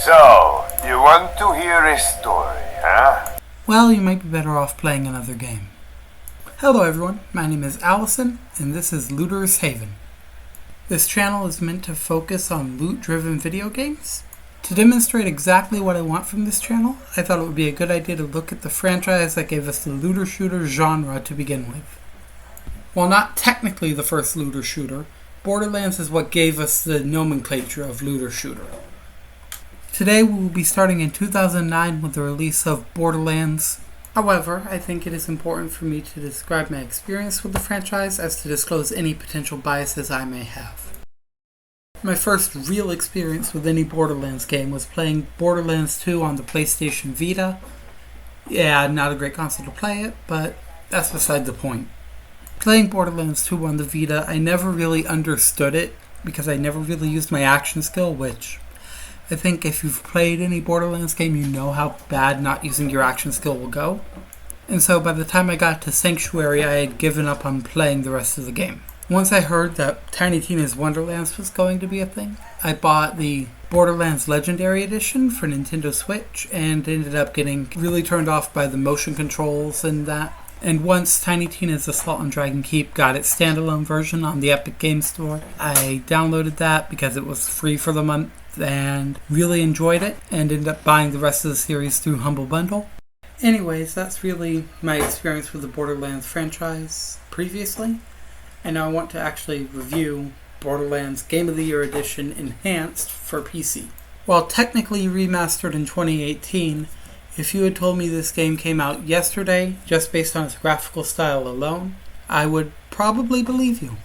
So, you want to hear a story, huh? Well, you might be better off playing another game. Hello everyone, my name is Allison, and this is Looter's Haven. This channel is meant to focus on loot-driven video games. To demonstrate exactly what I want from this channel, I thought it would be a good idea to look at the franchise that gave us the looter-shooter genre to begin with. While not technically the first looter-shooter, Borderlands is what gave us the nomenclature of looter-shooter. Today we will be starting in 2009 with the release of Borderlands. However, I think it is important for me to describe my experience with the franchise as to disclose any potential biases I may have. My first real experience with any Borderlands game was playing Borderlands 2 on the PlayStation Vita. Yeah, not a great console to play it, but that's beside the point. Playing Borderlands 2 on the Vita, I never really understood it because I never really used my action skill, which I think if you've played any Borderlands game, you know how bad not using your action skill will go. And so by the time I got to Sanctuary, I had given up on playing the rest of the game. Once I heard that Tiny Tina's Wonderlands was going to be a thing, I bought the Borderlands Legendary Edition for Nintendo Switch and ended up getting really turned off by the motion controls and that. And once Tiny Tina's Assault on Dragon Keep got its standalone version on the Epic Games Store, I downloaded that because it was free for the month and really enjoyed it and ended up buying the rest of the series through Humble Bundle. Anyways, that's really my experience with the Borderlands franchise previously. And now I want to actually review Borderlands Game of the Year Edition Enhanced for PC. While technically remastered in 2018, if you had told me this game came out yesterday, just based on its graphical style alone, I would probably believe you.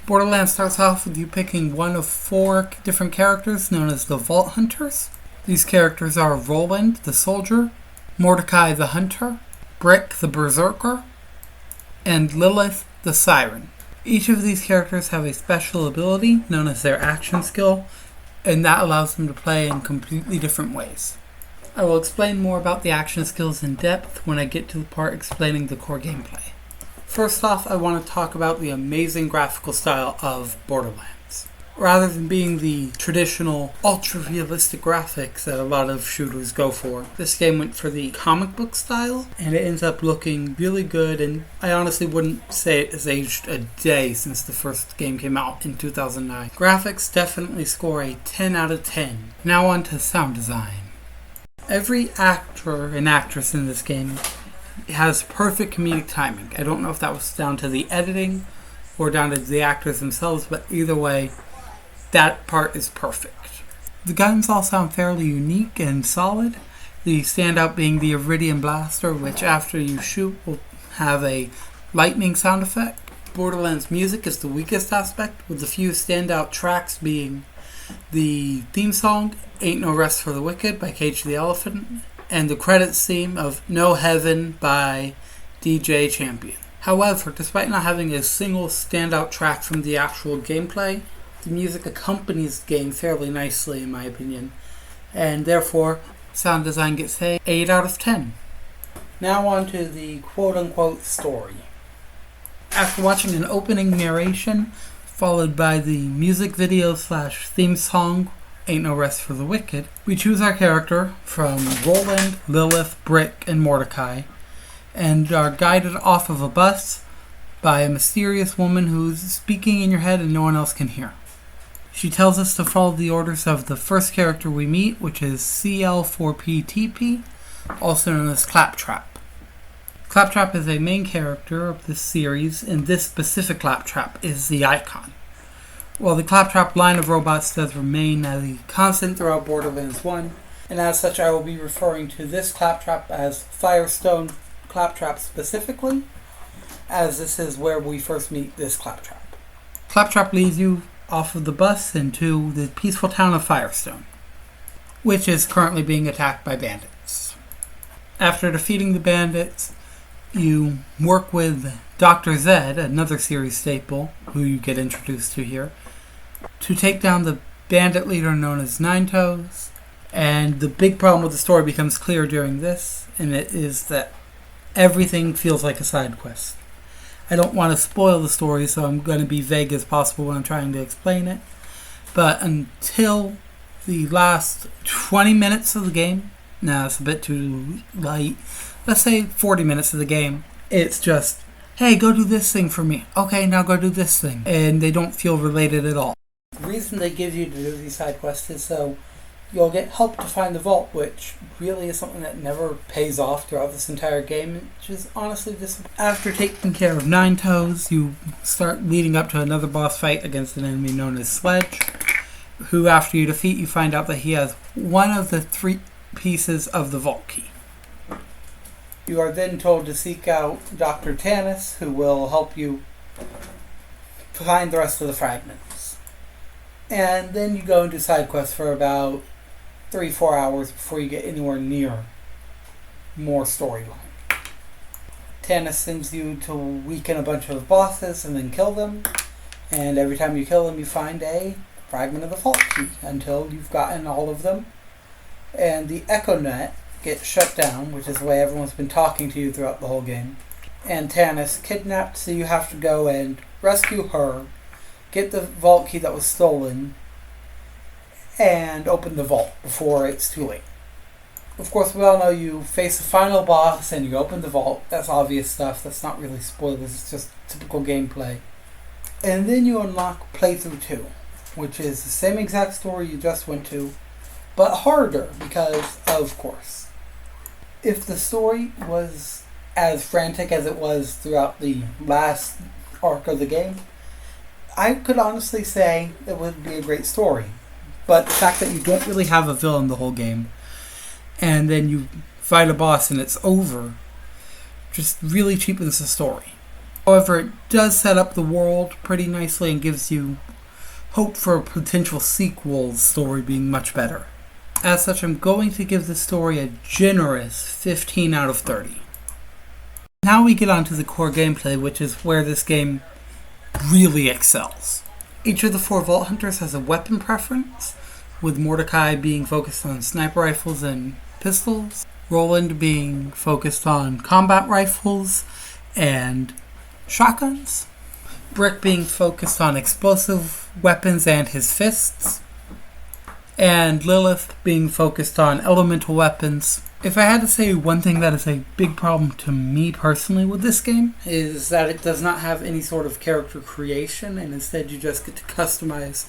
Borderlands starts off with you picking one of 4 different characters known as the Vault Hunters. These characters are Roland, the Soldier, Mordecai, the Hunter, Brick, the Berserker, and Lilith, the Siren. Each of these characters have a special ability known as their action skill, and that allows them to play in completely different ways. I will explain more about the action skills in depth when I get to the part explaining the core gameplay. First off, I want to talk about the amazing graphical style of Borderlands. Rather than being the traditional ultra-realistic graphics that a lot of shooters go for, this game went for the comic book style, and it ends up looking really good, and I honestly wouldn't say it has aged a day since the first game came out in 2009. Graphics definitely score a 10 out of 10. Now on to sound design. Every actor and actress in this game has perfect comedic timing. I don't know if that was down to the editing or down to the actors themselves, but either way, that part is perfect. The guns all sound fairly unique and solid. The standout being the Iridium Blaster, which after you shoot will have a lightning sound effect. Borderlands music is the weakest aspect, with the few standout tracks being the theme song, Ain't No Rest for the Wicked by Cage the Elephant, and the credits theme of No Heaven by DJ Champion. However, despite not having a single standout track from the actual gameplay, the music accompanies the game fairly nicely in my opinion, and therefore sound design gets a 8 out of 10. Now on to the quote-unquote story. After watching an opening narration, followed by the music video / theme song, Ain't No Rest for the Wicked, we choose our character from Roland, Lilith, Brick, and Mordecai, and are guided off of a bus by a mysterious woman who's speaking in your head and no one else can hear. She tells us to follow the orders of the first character we meet, which is CL4PTP, also known as Claptrap. Claptrap is a main character of this series, and this specific Claptrap is the icon. While the Claptrap line of robots does remain as a constant throughout Borderlands 1, and as such I will be referring to this Claptrap as Firestone Claptrap specifically, as this is where we first meet this Claptrap. Claptrap leads you off of the bus into the peaceful town of Firestone, which is currently being attacked by bandits. After defeating the bandits, you work with Dr. Zed, another series staple, who you get introduced to here, to take down the bandit leader known as Nine Toes. And the big problem with the story becomes clear during this, and it is that everything feels like a side quest. I don't want to spoil the story, so I'm going to be vague as possible when I'm trying to explain it. But until The last 20 minutes of the game, no, it's a bit too light. Let's say 40 minutes of the game, it's just, hey, go do this thing for me. Okay, now go do this thing. And they don't feel related at all. The reason they give you to do these side quests is so you'll get help to find the vault, which really is something that never pays off throughout this entire game, which is honestly disappointing. After taking care of Nine Toes, you start leading up to another boss fight against an enemy known as Sledge, who after you defeat, you find out that he has one of the 3 pieces of the vault key. You are then told to seek out Dr. Tanis, who will help you find the rest of the fragments. And then you go and do side quests for about 3-4 hours before you get anywhere near more storyline. Tanis sends you to weaken a bunch of bosses and then kill them. And every time you kill them, you find a fragment of the vault key until you've gotten all of them. And the Echo Net gets shut down, which is the way everyone's been talking to you throughout the whole game. And Tanis kidnapped, so you have to go and rescue her, get the vault key that was stolen, and open the vault before it's too late. Of course, we all know you face the final boss and you open the vault. That's obvious stuff. That's not really spoilers. It's just typical gameplay. And then you unlock Playthrough 2, which is the same exact story you just went to, but harder because, of course, if the story was as frantic as it was throughout the last arc of the game, I could honestly say it would be a great story. But the fact that you don't really have a villain the whole game, and then you fight a boss and it's over, just really cheapens the story. However, it does set up the world pretty nicely and gives you hope for a potential sequel story being much better. As such, I'm going to give this story a generous 15 out of 30. Now we get on to the core gameplay, which is where this game really excels. Each of the 4 Vault Hunters has a weapon preference, with Mordecai being focused on sniper rifles and pistols, Roland being focused on combat rifles and shotguns, Brick being focused on explosive weapons and his fists, and Lilith being focused on elemental weapons. If I had to say one thing that is a big problem to me personally with this game, is that it does not have any sort of character creation, and instead you just get to customize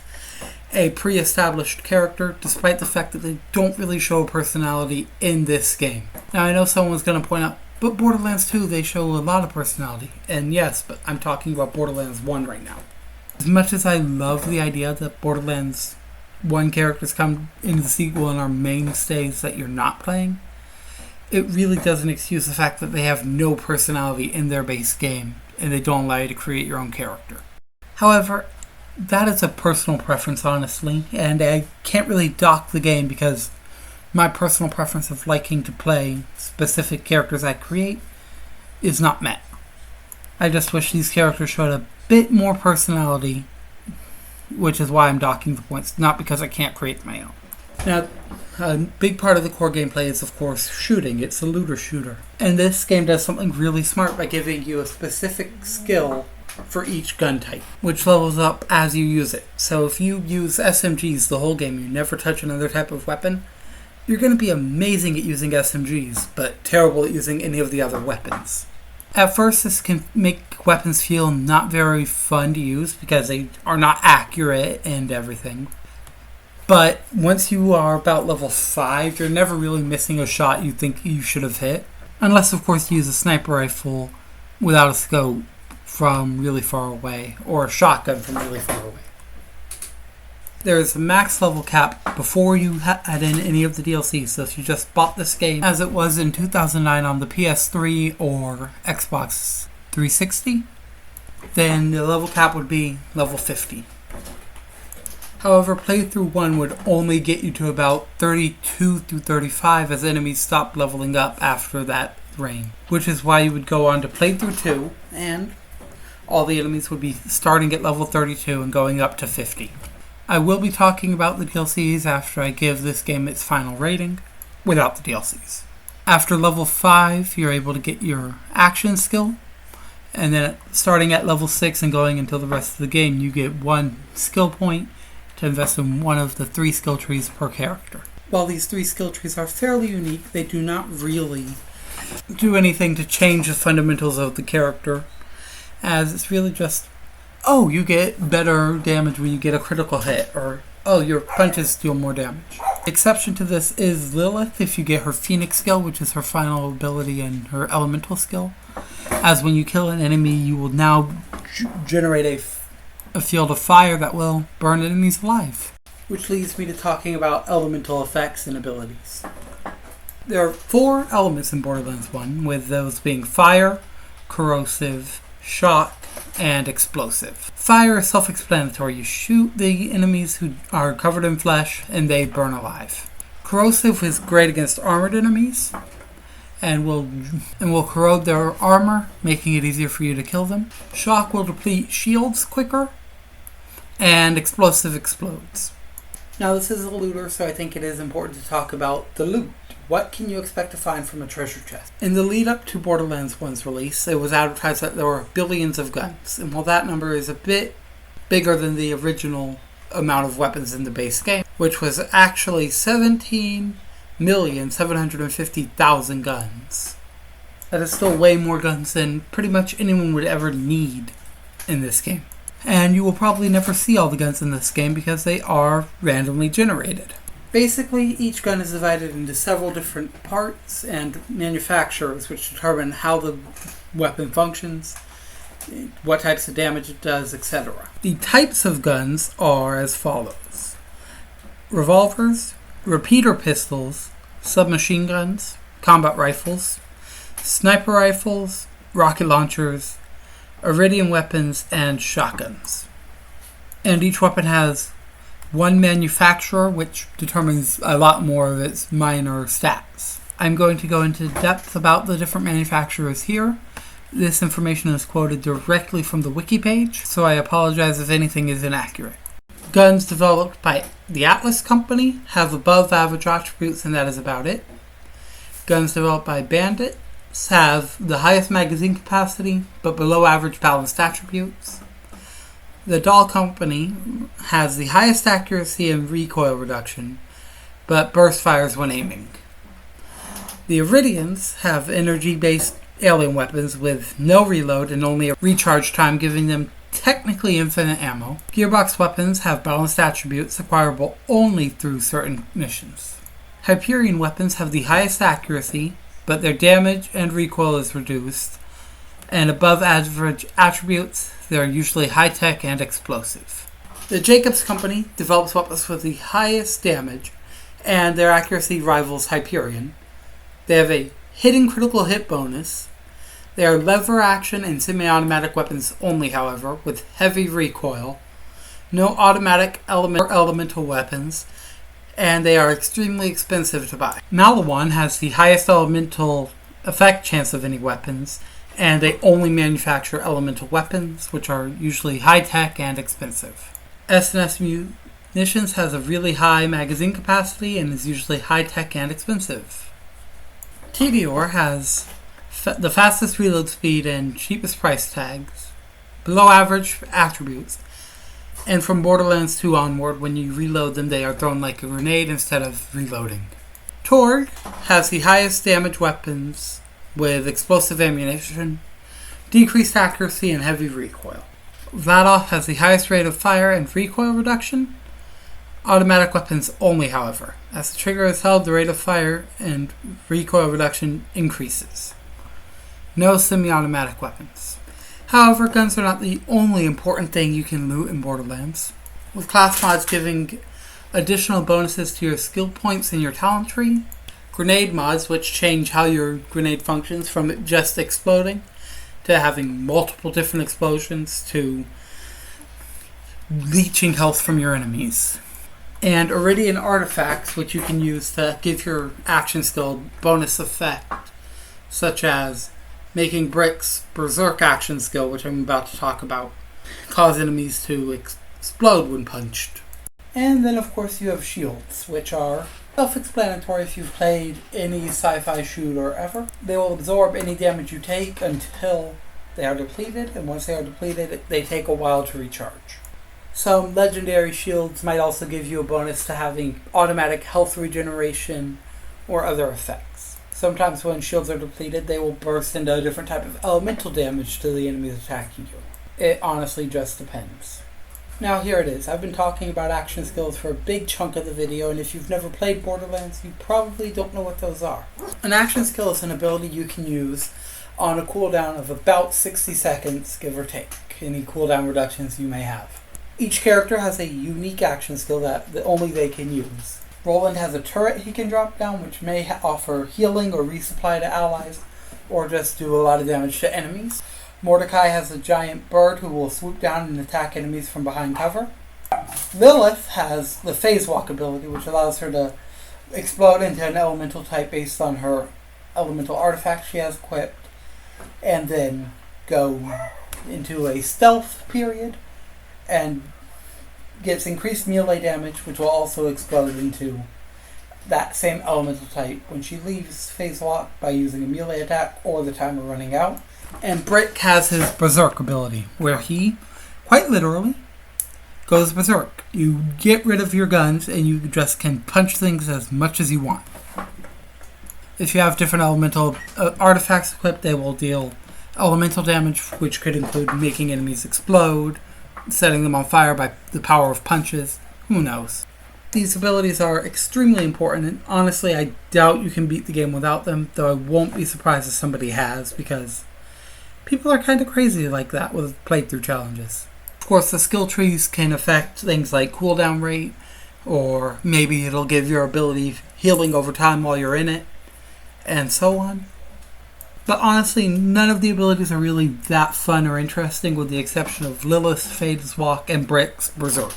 a pre-established character, despite the fact that they don't really show a personality in this game. Now I know someone's going to point out, but Borderlands 2, they show a lot of personality. And yes, but I'm talking about Borderlands 1 right now. As much as I love the idea that Borderlands 1 characters come into the sequel and are mainstays that you're not playing, it really doesn't excuse the fact that they have no personality in their base game, and they don't allow you to create your own character. However, that is a personal preference, honestly, and I can't really dock the game because my personal preference of liking to play specific characters I create is not met. I just wish these characters showed a bit more personality, which is why I'm docking the points, not because I can't create my own. Now, a big part of the core gameplay is, of course, shooting. It's a looter shooter. And this game does something really smart by giving you a specific skill for each gun type, which levels up as you use it. So if you use SMGs the whole game, you never touch another type of weapon, you're going to be amazing at using SMGs, but terrible at using any of the other weapons. At first, this can make weapons feel not very fun to use because they are not accurate and everything. But once you are about level 5, you're never really missing a shot you think you should have hit. Unless, of course, you use a sniper rifle without a scope from really far away, or a shotgun from really far away. There is a max level cap before you add in any of the DLC, so if you just bought this game as it was in 2009 on the PS3 or Xbox 360, then the level cap would be level 50. However, Playthrough 1 would only get you to about 32 through 35 as enemies stopped leveling up after that range, which is why you would go on to Playthrough 2, and all the enemies would be starting at level 32 and going up to 50. I will be talking about the DLCs after I give this game its final rating, without the DLCs. After level 5, you're able to get your action skill, and then starting at level 6 and going until the rest of the game, you get 1 skill point to invest in one of the 3 skill trees per character. While these 3 skill trees are fairly unique, they do not really do anything to change the fundamentals of the character, as it's really just, oh, you get better damage when you get a critical hit, or oh, your punches deal more damage. The exception to this is Lilith if you get her Phoenix skill, which is her final ability and her elemental skill, as when you kill an enemy you will now generate a field of fire that will burn enemies alive. Which leads me to talking about elemental effects and abilities. There are 4 elements in Borderlands 1, with those being fire, corrosive, shock, and explosive. Fire is self-explanatory. You shoot the enemies who are covered in flesh and they burn alive. Corrosive is great against armored enemies and will corrode their armor, making it easier for you to kill them. Shock will deplete shields quicker, and explosive explodes. Now this is a looter, so I think it is important to talk about the loot. What can you expect to find from a treasure chest? In the lead up to Borderlands 1's release, it was advertised that there were billions of guns, and while that number is a bit bigger than the original amount of weapons in the base game, which was actually 17,750,000 guns. That is still way more guns than pretty much anyone would ever need in this game. And you will probably never see all the guns in this game because they are randomly generated. Basically, each gun is divided into several different parts and manufacturers which determine how the weapon functions, what types of damage it does, etc. The types of guns are as follows: revolvers, repeater pistols, submachine guns, combat rifles, sniper rifles, rocket launchers, iridium weapons, and shotguns. And each weapon has one manufacturer, which determines a lot more of its minor stats. I'm going to go into depth about the different manufacturers here. This information is quoted directly from the wiki page, so I apologize if anything is inaccurate. Guns developed by the Atlas Company have above average attributes, and that is about it. Guns developed by Bandits have the highest magazine capacity, but below average balanced attributes. The Doll Company has the highest accuracy and recoil reduction, but burst fires when aiming. The Iridians have energy-based alien weapons with no reload and only a recharge time, giving them technically infinite ammo. Gearbox weapons have balanced attributes acquirable only through certain missions. Hyperion weapons have the highest accuracy, but their damage and recoil is reduced, and above average attributes, they are usually high-tech and explosive. The Jacobs Company develops weapons with the highest damage, and their accuracy rivals Hyperion. They have a hidden critical hit bonus. They are lever action and semi-automatic weapons only, however, with heavy recoil, no automatic or elemental weapons, and they are extremely expensive to buy. Malawan has the highest elemental effect chance of any weapons, and they only manufacture elemental weapons, which are usually high-tech and expensive. S&S Munitions has a really high magazine capacity and is usually high-tech and expensive. Tedior has the fastest reload speed and cheapest price tags, below average attributes, and from Borderlands 2 onward, when you reload them, they are thrown like a grenade instead of reloading. Torg has the highest damage weapons with explosive ammunition, decreased accuracy, and heavy recoil. Vladov has the highest rate of fire and recoil reduction. Automatic weapons only, however. As the trigger is held, the rate of fire and recoil reduction increases. No semi-automatic weapons. However, guns are not the only important thing you can loot in Borderlands, with class mods giving additional bonuses to your skill points in your talent tree, grenade mods which change how your grenade functions from it just exploding to having multiple different explosions to leeching health from your enemies, and Iridian artifacts which you can use to give your action skill bonus effect, such as making bricks berserk action skill, which I'm about to talk about, cause enemies to explode when punched. And then of course you have shields, which are self-explanatory if you've played any sci-fi shooter ever. They will absorb any damage you take until they are depleted, and once they are depleted, they take a while to recharge. Some legendary shields might also give you a bonus to having automatic health regeneration or other effects. Sometimes when shields are depleted, they will burst into a different type of elemental damage to the enemies attacking you. It honestly just depends. Now here it is. I've been talking about action skills for a big chunk of the video, and if you've never played Borderlands, you probably don't know what those are. An action skill is an ability you can use on a cooldown of about 60 seconds, give or take, any cooldown reductions you may have. Each character has a unique action skill that only they can use. Roland has a turret he can drop down, which may offer healing or resupply to allies, or just do a lot of damage to enemies. Mordecai has a giant bird who will swoop down and attack enemies from behind cover. Lilith has the phase walk ability, which allows her to explode into an elemental type based on her elemental artifact she has equipped, and then go into a stealth period and gets increased melee damage, which will also explode into that same elemental type when she leaves phase walk by using a melee attack or the timer running out. And Brick has his Berserk ability, where he, quite literally, goes berserk. You get rid of your guns and you just can punch things as much as you want. If you have different elemental artifacts equipped, they will deal elemental damage, which could include making enemies explode, setting them on fire by the power of punches, who knows. These abilities are extremely important, and honestly I doubt you can beat the game without them, though I won't be surprised if somebody has, because people are kind of crazy like that with playthrough challenges. Of course, the skill trees can affect things like cooldown rate, or maybe it'll give your ability healing over time while you're in it, and so on. But honestly, none of the abilities are really that fun or interesting, with the exception of Lilith's Phase Walk and Brick's Berserk.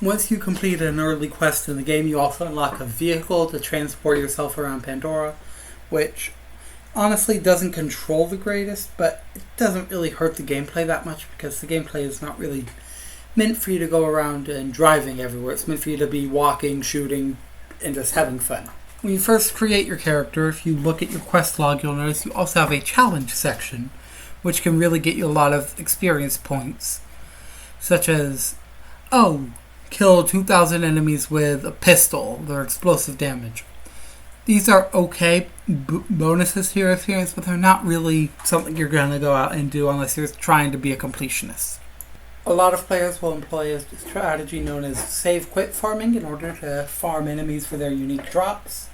Once you complete an early quest in the game, you also unlock a vehicle to transport yourself around Pandora, which honestly doesn't control the greatest, but it doesn't really hurt the gameplay that much, because the gameplay is not really meant for you to go around and driving everywhere. It's meant for you to be walking, shooting, and just having fun. When you first create your character, if you look at your quest log, you'll notice you also have a challenge section, which can really get you a lot of experience points, such as, kill 2,000 enemies with a pistol, their explosive damage. These are okay bonuses to your experience, but they're not really something you're going to go out and do unless you're trying to be a completionist. A lot of players will employ a strategy known as save-quit farming in order to farm enemies for their unique drops.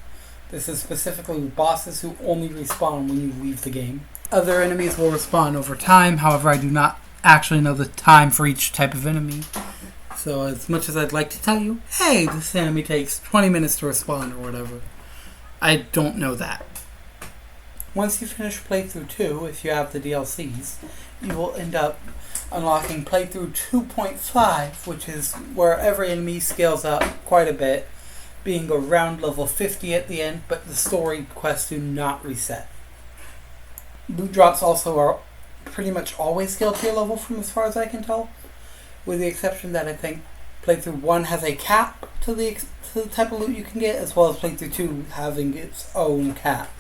This is specifically with bosses who only respawn when you leave the game. Other enemies will respawn over time, however I do not actually know the time for each type of enemy. So as much as I'd like to tell you, hey, this enemy takes 20 minutes to respawn or whatever, I don't know that. Once you finish playthrough 2, if you have the DLCs, you will end up unlocking playthrough 2.5, which is where every enemy scales up quite a bit, being around level 50 at the end, but the story quests do not reset. Loot drops also are pretty much always scaled to your level from as far as I can tell, with the exception that I think playthrough 1 has a cap to the type of loot you can get, as well as playthrough 2 having its own cap.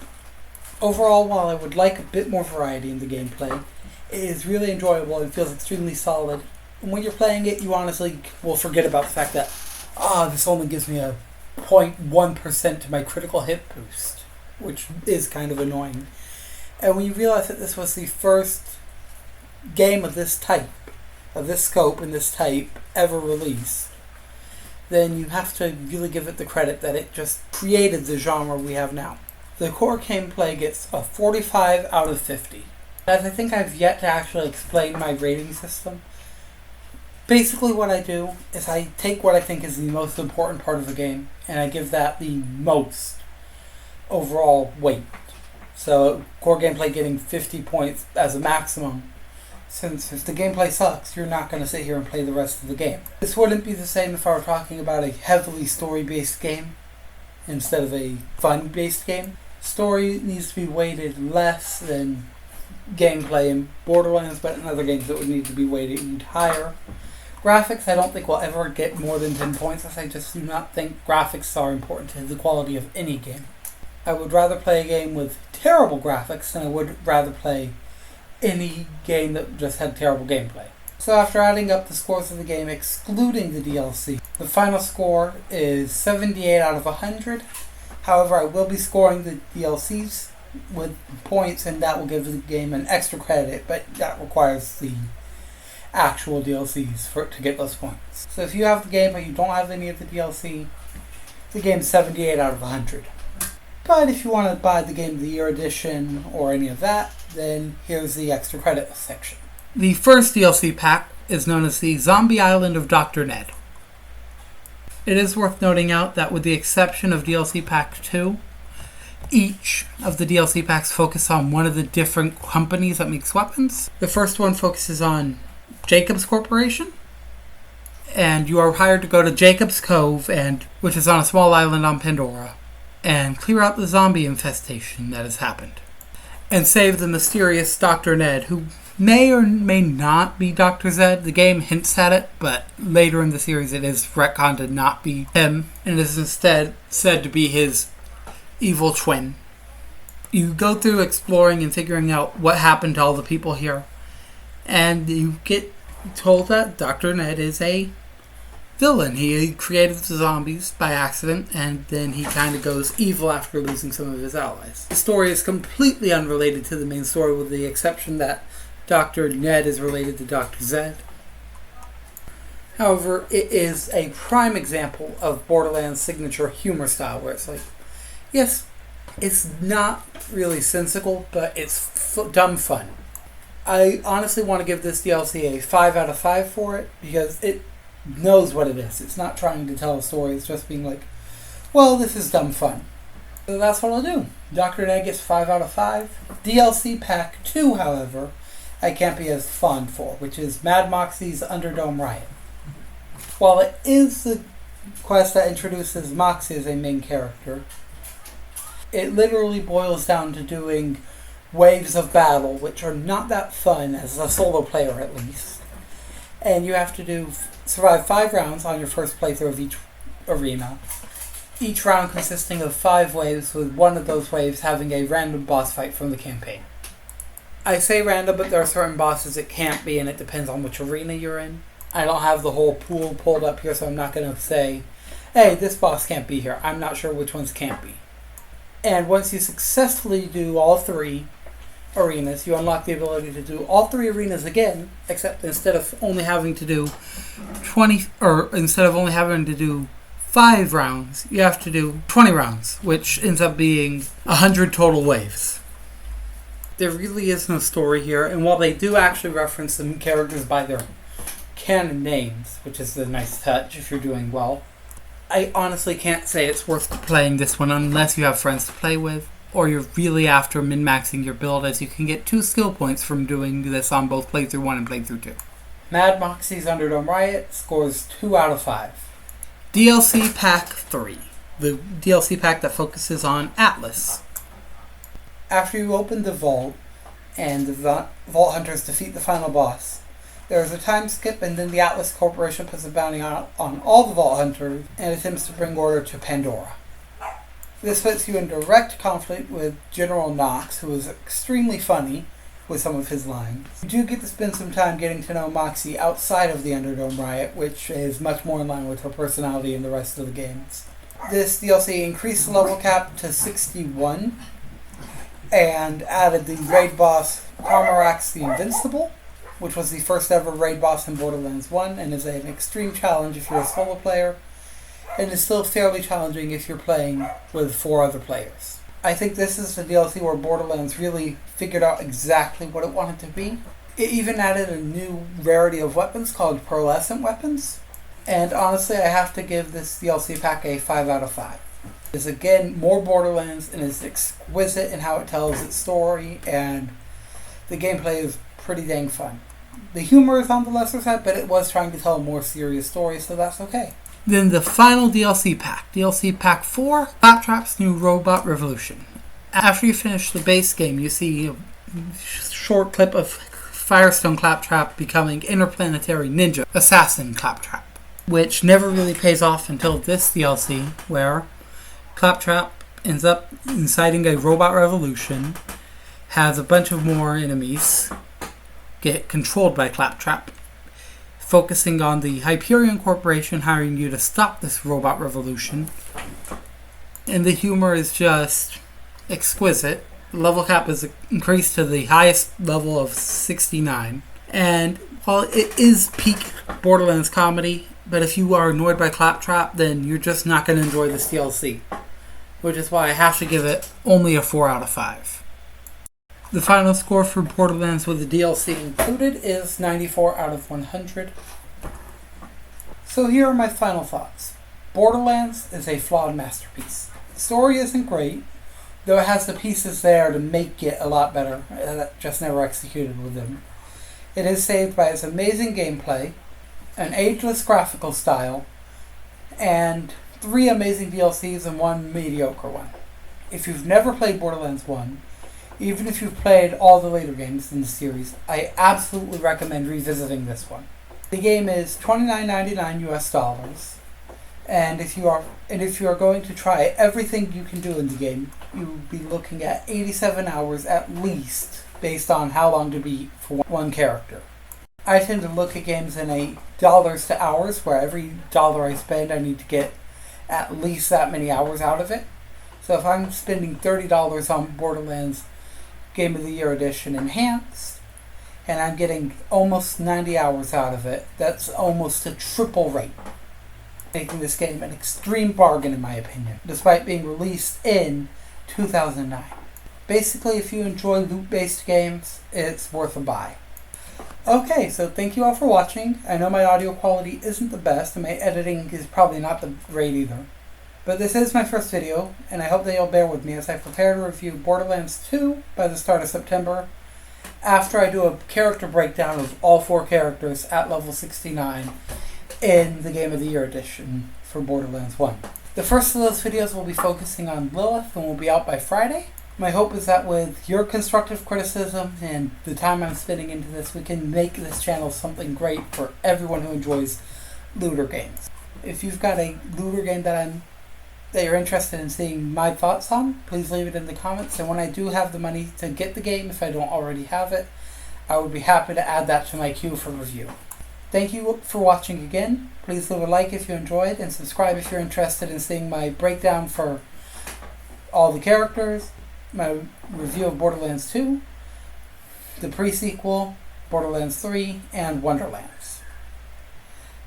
Overall, while I would like a bit more variety in the gameplay, it is really enjoyable and feels extremely solid. And when you're playing it, you honestly will forget about the fact that, this only gives me a 0.1% to my critical hit boost, which is kind of annoying. And when you realize that this was the first game of this type, of this scope and this type ever released, then you have to really give it the credit that it just created the genre we have now. The core gameplay gets a 45 out of 50. As I think I've yet to actually explain my rating system, basically what I do is I take what I think is the most important part of the game and I give that the most overall weight. So core gameplay getting 50 points as a maximum. Since if the gameplay sucks, you're not going to sit here and play the rest of the game. This wouldn't be the same if I were talking about a heavily story-based game instead of a fun-based game. Story needs to be weighted less than gameplay in Borderlands, but in other games it would need to be weighted higher. Graphics I don't think will ever get more than 10 points, as I just do not think graphics are important to the quality of any game. I would rather play a game with terrible graphics than I would rather play any game that just had terrible gameplay. So after adding up the scores of the game, excluding the DLC, the final score is 78 out of 100. However, I will be scoring the DLCs with points, and that will give the game an extra credit, but that requires the actual DLCs to get those points. So if you have the game but you don't have any of the DLC, the game's 78 out of 100. But if you want to buy the Game of the Year edition or any of that, then here's the extra credit section. The first DLC pack is known as the Zombie Island of Dr. Ned. It is worth noting out that with the exception of DLC Pack 2, each of the DLC packs focus on one of the different companies that makes weapons. The first one focuses on Jacobs Corporation, and you are hired to go to Jacobs Cove, which is on a small island on Pandora, and clear out the zombie infestation that has happened, and save the mysterious Dr. Ned, who may or may not be Dr. Zed. The game hints at it, but later in the series it is retconned to not be him, and is instead said to be his evil twin. You go through exploring and figuring out what happened to all the people here, and you get told that Dr. Ned is a villain. He created the zombies by accident, and then he kind of goes evil after losing some of his allies. The story is completely unrelated to the main story, with the exception that Dr. Ned is related to Dr. Zed. However, it is a prime example of Borderlands' signature humor style, where it's like, yes, it's not really sensical, but it's dumb fun. I honestly want to give this DLC a 5 out of 5 for it, because it knows what it is. It's not trying to tell a story, it's just being like, well, this is dumb fun. So that's what I'll do. Dr. Ned gets 5 out of 5. DLC Pack 2, however, I can't be as fond for, which is Mad Moxie's Underdome Riot. While it is the quest that introduces Moxie as a main character, it literally boils down to doing waves of battle, which are not that fun as a solo player at least. And you have to survive 5 rounds on your first playthrough of each arena. Each round consisting of 5 waves, with one of those waves having a random boss fight from the campaign. I say random, but there are certain bosses it can't be, and it depends on which arena you're in. I don't have the whole pool pulled up here, so I'm not going to say, hey, this boss can't be here. I'm not sure which ones can't be. And once you successfully do all 3 arenas, you unlock the ability to do all 3 arenas again, except instead of only having to do 5 rounds, you have to do 20 rounds, which ends up being 100 total waves. There really is no story here, and while they do actually reference the characters by their canon names, which is a nice touch if you're doing well, I honestly can't say it's worth playing this one unless you have friends to play with, or you're really after min-maxing your build, as you can get 2 skill points from doing this on both playthrough 1 and playthrough 2. Mad Moxie's Underdome Riot scores 2 out of 5. DLC Pack 3, the DLC pack that focuses on Atlas. After you open the vault, and the Vault Hunters defeat the final boss, there is a time skip, and then the Atlas Corporation puts a bounty on all the Vault Hunters and attempts to bring order to Pandora. This puts you in direct conflict with General Knox, who is extremely funny with some of his lines. You do get to spend some time getting to know Moxie outside of the Underdome Riot, which is much more in line with her personality in the rest of the games. This DLC increased the level cap to 61, and added the raid boss Carmarax the Invincible, which was the first ever raid boss in Borderlands 1, and is an extreme challenge if you're a solo player, and is still fairly challenging if you're playing with 4 other players. I think this is the DLC where Borderlands really figured out exactly what it wanted to be. It even added a new rarity of weapons called pearlescent weapons, and honestly I have to give this DLC pack a 5 out of 5. It's again more Borderlands, and is exquisite in how it tells its story, and the gameplay is pretty dang fun. The humor is on the lesser side, but it was trying to tell a more serious story, so that's okay. Then the final DLC Pack 4, Claptrap's New Robot Revolution. After you finish the base game, you see a short clip of Firestone Claptrap becoming Interplanetary Ninja Assassin Claptrap, which never really pays off until this DLC, where Claptrap ends up inciting a robot revolution, has a bunch of more enemies get controlled by Claptrap, focusing on the Hyperion Corporation hiring you to stop this robot revolution. And the humor is just exquisite. The level cap is increased to the highest level of 69. And while it is peak Borderlands comedy, but if you are annoyed by Claptrap, then you're just not going to enjoy this DLC. Which is why I have to give it only a 4 out of 5. The final score for Borderlands with the DLC included is 94 out of 100. So here are my final thoughts. Borderlands is a flawed masterpiece. The story isn't great, though it has the pieces there to make it a lot better, that just never executed with them. It is saved by its amazing gameplay, an ageless graphical style, and 3 amazing DLCs and 1 mediocre one. If you've never played Borderlands 1, even if you've played all the later games in the series, I absolutely recommend revisiting this one. The game is $29.99 US, and if you are going to try everything you can do in the game, you'll be looking at 87 hours at least, based on how long to beat for one character. I tend to look at games in a dollars to hours, where every dollar I spend I need to get at least that many hours out of it. So if I'm spending $30 on Borderlands Game of the Year Edition Enhanced, and I'm getting almost 90 hours out of it, that's almost a triple rate, making this game an extreme bargain in my opinion, despite being released in 2009. Basically, if you enjoy loot-based games, it's worth a buy. Okay, so thank you all for watching. I know my audio quality isn't the best, and my editing is probably not the great either. But this is my first video, and I hope that you'll bear with me as I prepare to review Borderlands 2 by the start of September, after I do a character breakdown of all 4 characters at level 69 in the Game of the Year edition for Borderlands 1. The first of those videos will be focusing on Lilith and will be out by Friday. My hope is that with your constructive criticism and the time I'm spending into this, we can make this channel something great for everyone who enjoys looter games. If you've got a looter game that you're interested in seeing my thoughts on, please leave it in the comments. And when I do have the money to get the game, if I don't already have it, I would be happy to add that to my queue for review. Thank you for watching again. Please leave a like if you enjoyed, and subscribe if you're interested in seeing my breakdown for all the characters, my review of Borderlands 2, the pre-sequel, Borderlands 3, and Wonderlands.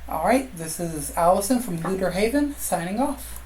Alright, this is Allison from Looter Haven, signing off.